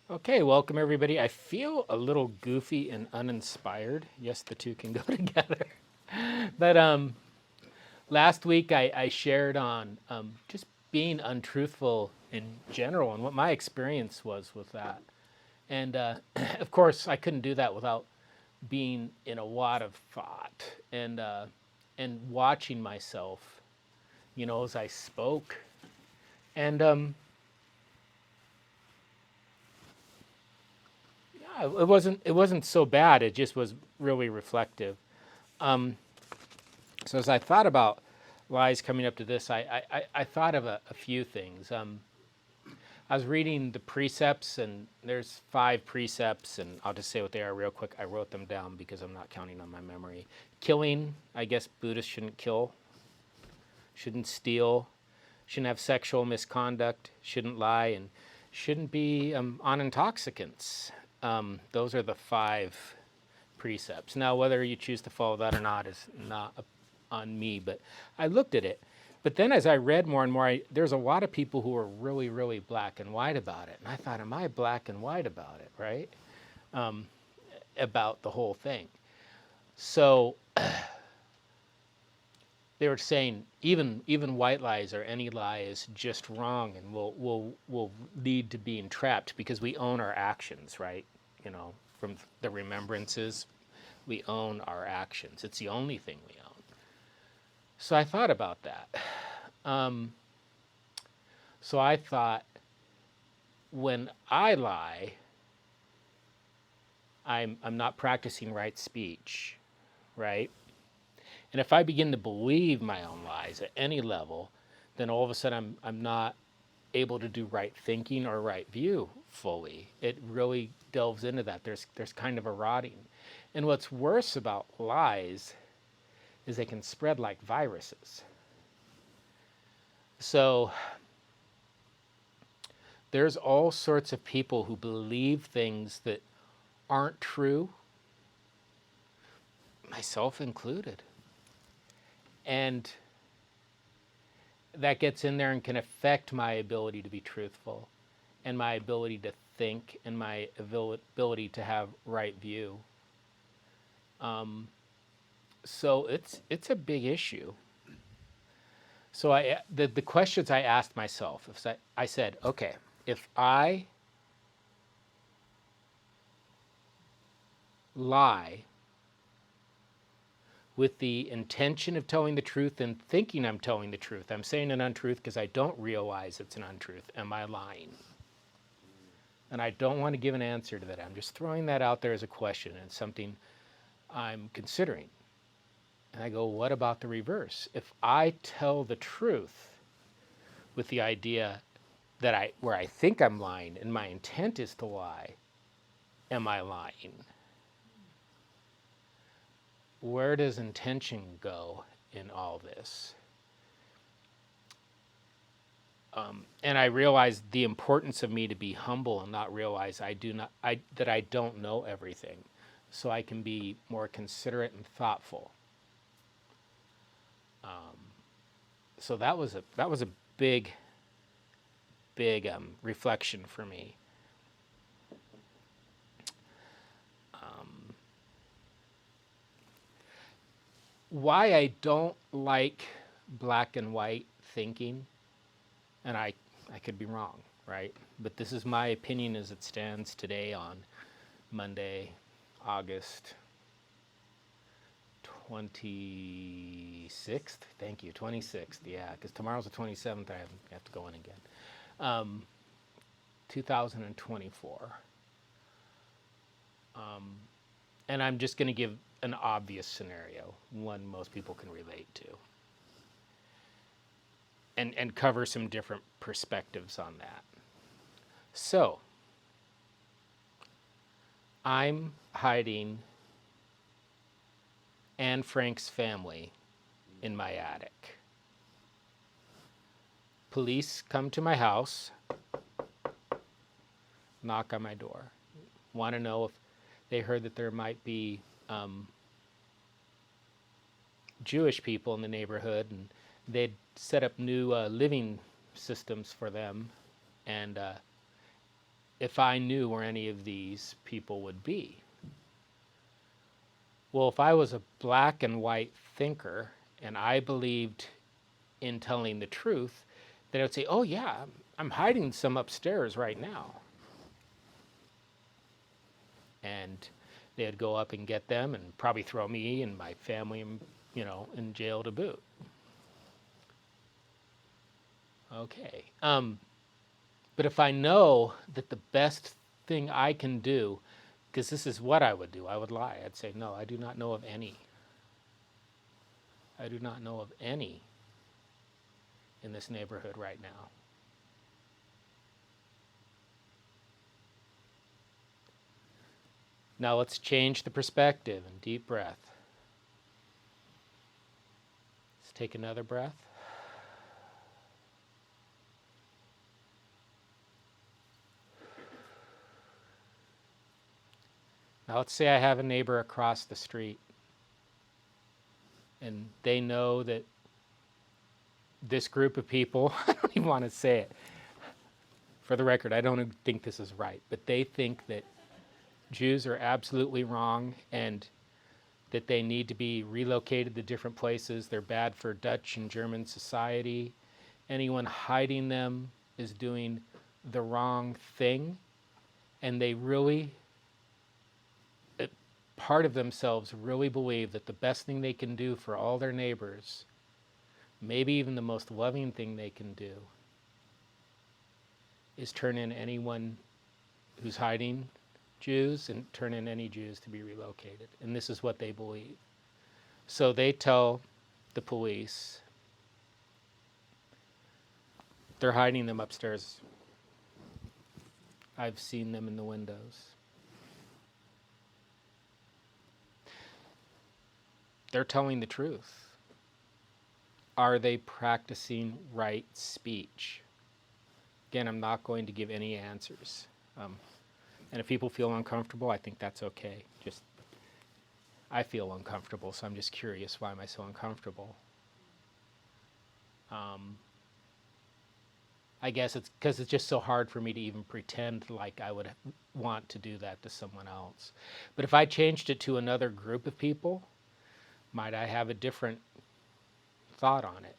Okay, welcome everybody. I feel a little goofy and uninspired. Yes, the two can go together. But last week I shared on just being untruthful in general and what my experience was with that. And of course, I couldn't do that without being in a lot of thought and watching myself, as I spoke. And yeah, it wasn't so bad. It just was really reflective. So as I thought about lies coming up to this, I thought of a few things. I was reading the precepts, and there's 5 precepts, and I'll just say what they are real quick. I wrote them down because I'm not counting on my memory. Killing, I guess Buddhists shouldn't kill, shouldn't steal, shouldn't have sexual misconduct, shouldn't lie, and shouldn't be on intoxicants. Those are the 5 precepts. Now, whether you choose to follow that or not is not on me, but I looked at it. But then as I read more and more, there's a lot of people who are really, really black and white about it. And I thought, am I black and white about it, right? About the whole thing. So they were saying even white lies or any lie is just wrong and will lead to being trapped because we own our actions, right? From the remembrances, we own our actions. It's the only thing we own. So I thought about that. So I thought, when I lie, I'm not practicing right speech, right? And if I begin to believe my own lies at any level, then all of a sudden I'm not able to do right thinking or right view fully. It really delves into that. There's kind of a rotting. And what's worse about lies is they can spread like viruses. So there's all sorts of people who believe things that aren't true, myself included. And that gets in there and can affect my ability to be truthful and my ability to think and my ability to have right view. So it's a big issue. So the questions I asked myself, if I said, okay, if I lie with the intention of telling the truth and thinking I'm telling the truth, I'm saying an untruth because I don't realize it's an untruth. Am I lying? And I don't want to give an answer to that. I'm just throwing that out there as a question and something I'm considering. And I go, what about the reverse? If I tell the truth with the idea that where I think I'm lying and my intent is to lie, am I lying? Where does intention go in all this? And I realize the importance of me to be humble and not realize that I don't know everything, so I can be more considerate and thoughtful. So that was a big reflection for me. Why I don't like black and white thinking, and I could be wrong, right? But this is my opinion as it stands today on Monday, August 26th. Thank you, 26th. Yeah, because tomorrow's the 27th. I have to go in again. 2024. And I'm just going to give an obvious scenario, one most people can relate to, and cover some different perspectives on that. So, I'm hiding Anne Frank's family in my attic. Police come to my house, knock on my door, want to know if they heard that there might be Jewish people in the neighborhood, and they'd set up new living systems for them, and if I knew where any of these people would be. Well, if I was a black and white thinker and I believed in telling the truth, then I would say, oh, yeah, I'm hiding some upstairs right now. And they'd go up and get them and probably throw me and my family, in jail to boot. Okay. But if I know that the best thing I can do, because this is what I would do, I would lie. I'd say, no, I do not know of any. I do not know of any in this neighborhood right now. Now let's change the perspective and deep breath. Let's take another breath. Now let's say I have a neighbor across the street and they know that this group of people, I don't even want to say it. For the record, I don't think this is right, but they think that Jews are absolutely wrong and that they need to be relocated to different places. They're bad for Dutch and German society. Anyone hiding them is doing the wrong thing. And they really, part of themselves really believe that the best thing they can do for all their neighbors, maybe even the most loving thing they can do, is turn in anyone who's hiding Jews and turn in any Jews to be relocated. And this is what they believe. So they tell the police they're hiding them upstairs. I've seen them in the windows. They're telling the truth. Are they practicing right speech? Again, I'm not going to give any answers. And if people feel uncomfortable, I think that's okay. I feel uncomfortable, so I'm just curious, why am I so uncomfortable? I guess it's because it's just so hard for me to even pretend like I would want to do that to someone else. But if I changed it to another group of people, might I have a different thought on it?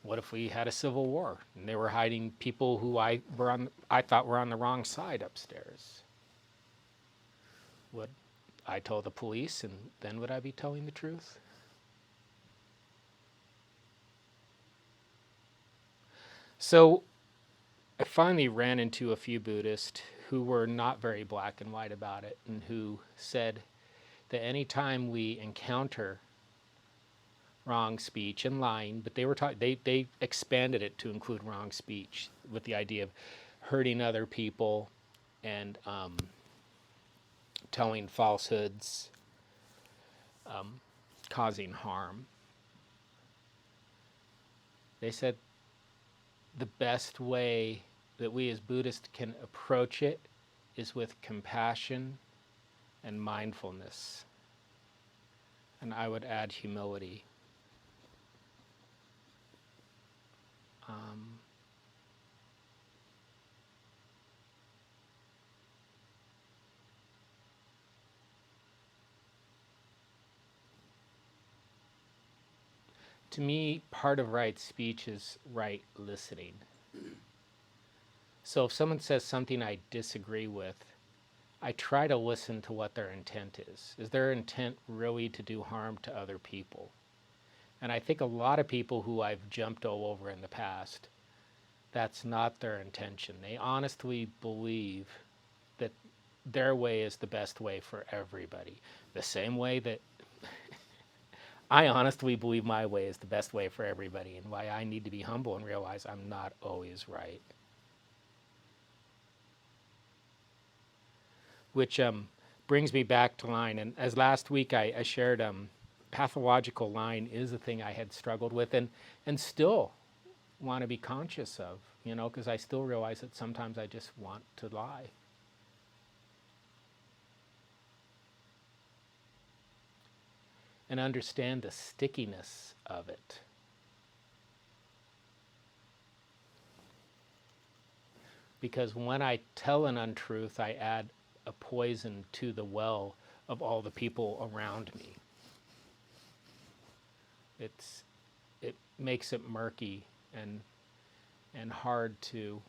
What if we had a civil war and they were hiding people who I thought were on the wrong side upstairs? Would I tell the police, and then would I be telling the truth? So I finally ran into a few Buddhists who were not very black and white about it, and who said that anytime we encounter wrong speech and lying, but they expanded it to include wrong speech with the idea of hurting other people and telling falsehoods, causing harm. They said the best way that we as Buddhists can approach it is with compassion and mindfulness. And I would add humility. To me, part of right speech is right listening. So if someone says something I disagree with, I try to listen to what their intent is. Is their intent really to do harm to other people? And I think a lot of people who I've jumped all over in the past, that's not their intention. They honestly believe that their way is the best way for everybody. The same way that I honestly believe my way is the best way for everybody, and why I need to be humble and realize I'm not always right. Which brings me back to lying. And as last week I shared, pathological lying is a thing I had struggled with and still want to be conscious of, because I still realize that sometimes I just want to lie. And understand the stickiness of it. because when I tell an untruth, I add a poison to the well of all the people around me. It makes it murky and hard to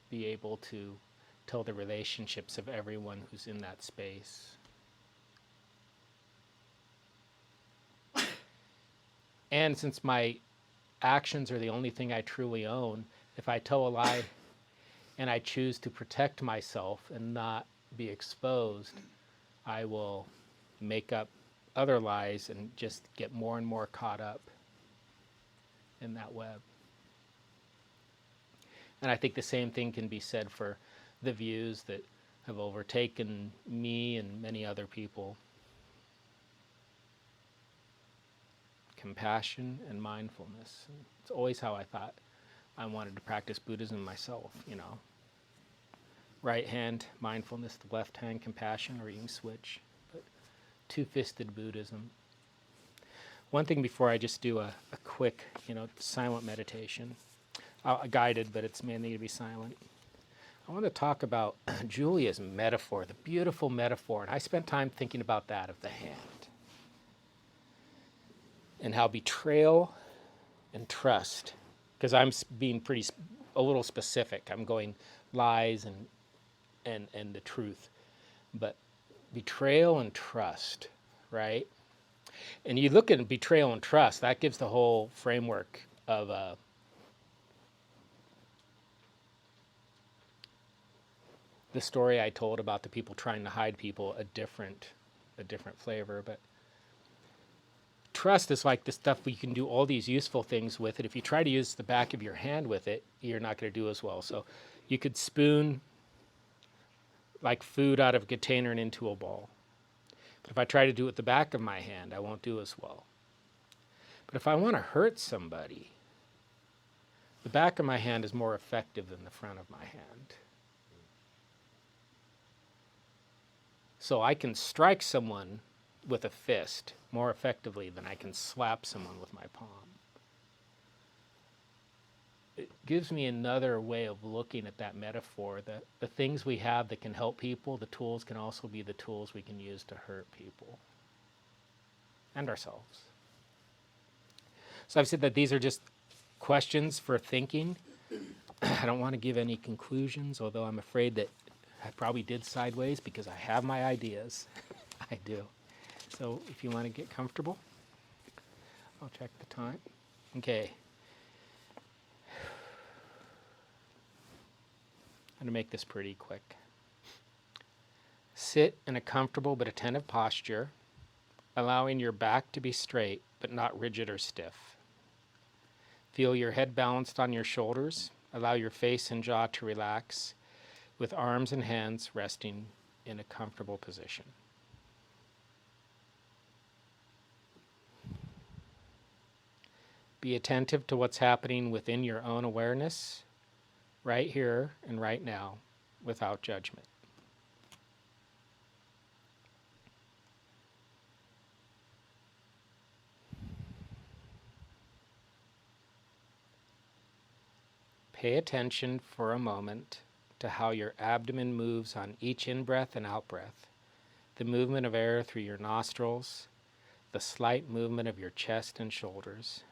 be able to tell the relationships of everyone who's in that space. And since my actions are the only thing I truly own, if I tell a lie and I choose to protect myself and not be exposed, I will make up other lies and just get more and more caught up in that web. And I think the same thing can be said for the views that have overtaken me and many other people. Compassion and mindfulness. It's always how I thought I wanted to practice Buddhism myself, you know. Right hand mindfulness, the left hand compassion, or you can switch. But two-fisted Buddhism. One thing before I just do a quick, silent meditation. Guided, but it's mainly to be silent. I want to talk about Julia's metaphor, the beautiful metaphor, and I spent time thinking about that of the hand. And how betrayal and trust, because I'm being a little specific. I'm going lies and the truth. But betrayal and trust, right? And you look at betrayal and trust, that gives the whole framework of the story I told about the people trying to hide people, a different flavor. But trust is like the stuff we can do all these useful things with it. If you try to use the back of your hand with it, you're not going to do as well. So you could spoon like food out of a container and into a bowl. But if I try to do it with the back of my hand, I won't do as well. But if I want to hurt somebody, the back of my hand is more effective than the front of my hand. So I can strike someone with a fist more effectively than I can slap someone with my palm. It gives me another way of looking at that metaphor, that the things we have that can help people, the tools can also be the tools we can use to hurt people and ourselves. So I've said that these are just questions for thinking. I don't want to give any conclusions, although I'm afraid that I probably did sideways because I have my ideas. I do. So if you want to get comfortable, I'll check the time. Okay. I'm going to make this pretty quick. Sit in a comfortable but attentive posture, allowing your back to be straight but not rigid or stiff. Feel your head balanced on your shoulders. Allow your face and jaw to relax, with arms and hands resting in a comfortable position. Be attentive to what's happening within your own awareness, right here and right now, without judgment. Pay attention for a moment to how your abdomen moves on each in-breath and out-breath, the movement of air through your nostrils, the slight movement of your chest and shoulders.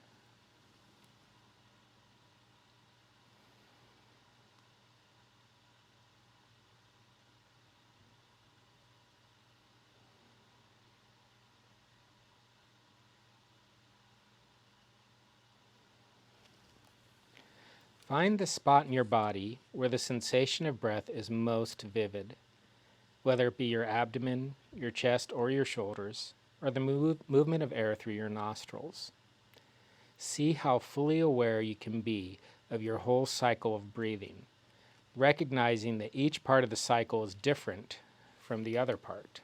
Find the spot in your body where the sensation of breath is most vivid, whether it be your abdomen, your chest, or your shoulders, or the movement of air through your nostrils. See how fully aware you can be of your whole cycle of breathing, recognizing that each part of the cycle is different from the other part.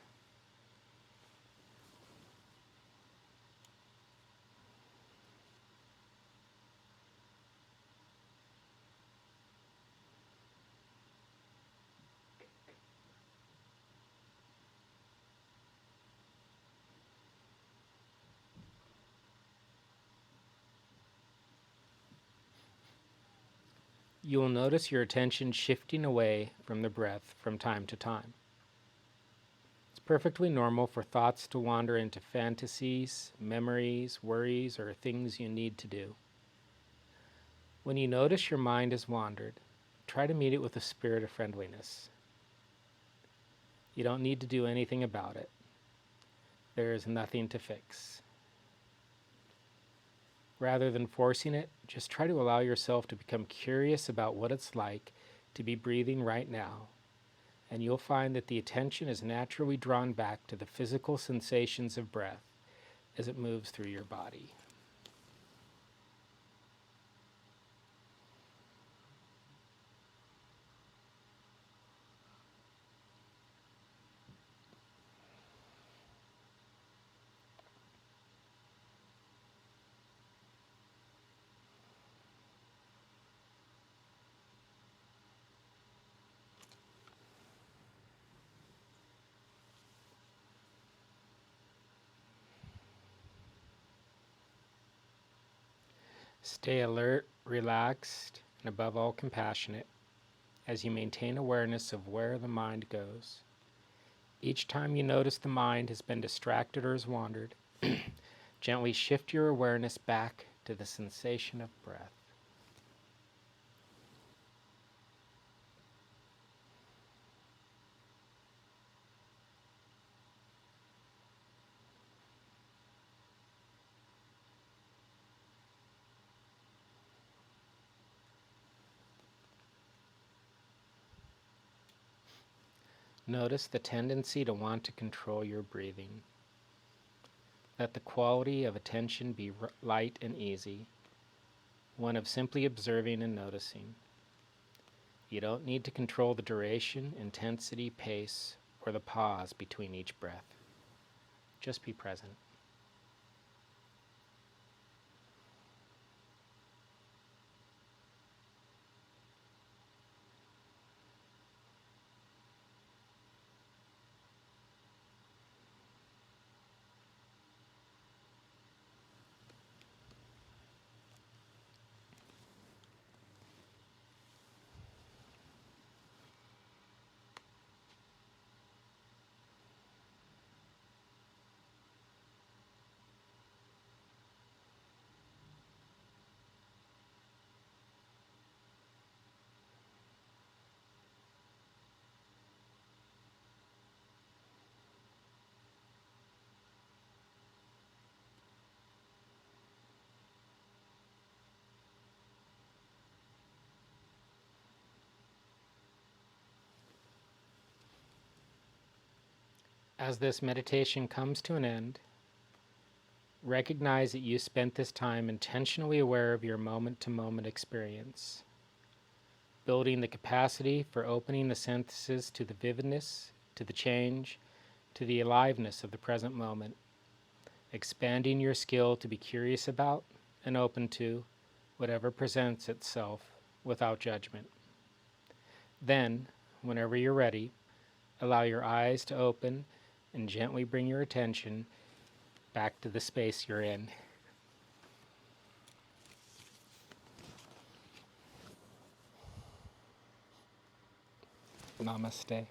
You will notice your attention shifting away from the breath from time to time. It's perfectly normal for thoughts to wander into fantasies, memories, worries, or things you need to do. When you notice your mind has wandered, try to meet it with a spirit of friendliness. You don't need to do anything about it. There is nothing to fix. Rather than forcing it, just try to allow yourself to become curious about what it's like to be breathing right now, and you'll find that the attention is naturally drawn back to the physical sensations of breath as it moves through your body. Stay alert, relaxed, and above all compassionate as you maintain awareness of where the mind goes. Each time you notice the mind has been distracted or has wandered, gently shift your awareness back to the sensation of breath. Notice the tendency to want to control your breathing. Let the quality of attention be light and easy, one of simply observing and noticing. You don't need to control the duration, intensity, pace, or the pause between each breath. Just be present. As this meditation comes to an end, recognize that you spent this time intentionally aware of your moment-to-moment experience, building the capacity for opening the senses to the vividness, to the change, to the aliveness of the present moment, expanding your skill to be curious about and open to whatever presents itself without judgment. Then, whenever you're ready, allow your eyes to open and gently bring your attention back to the space you're in. Namaste.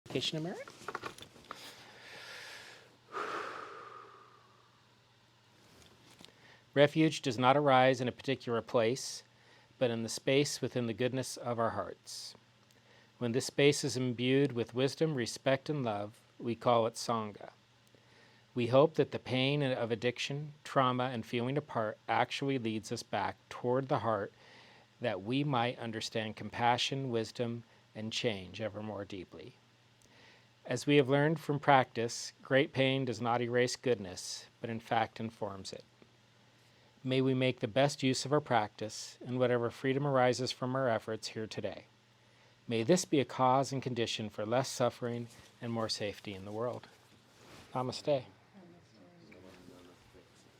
Vacation America? Refuge does not arise in a particular place, but in the space within the goodness of our hearts. When this space is imbued with wisdom, respect, and love, we call it Sangha. We hope that the pain of addiction, trauma, and feeling apart actually leads us back toward the heart, that we might understand compassion, wisdom, and change ever more deeply. As we have learned from practice, great pain does not erase goodness, but in fact informs it. May we make the best use of our practice and whatever freedom arises from our efforts here today. May this be a cause and condition for less suffering and more safety in the world. Namaste.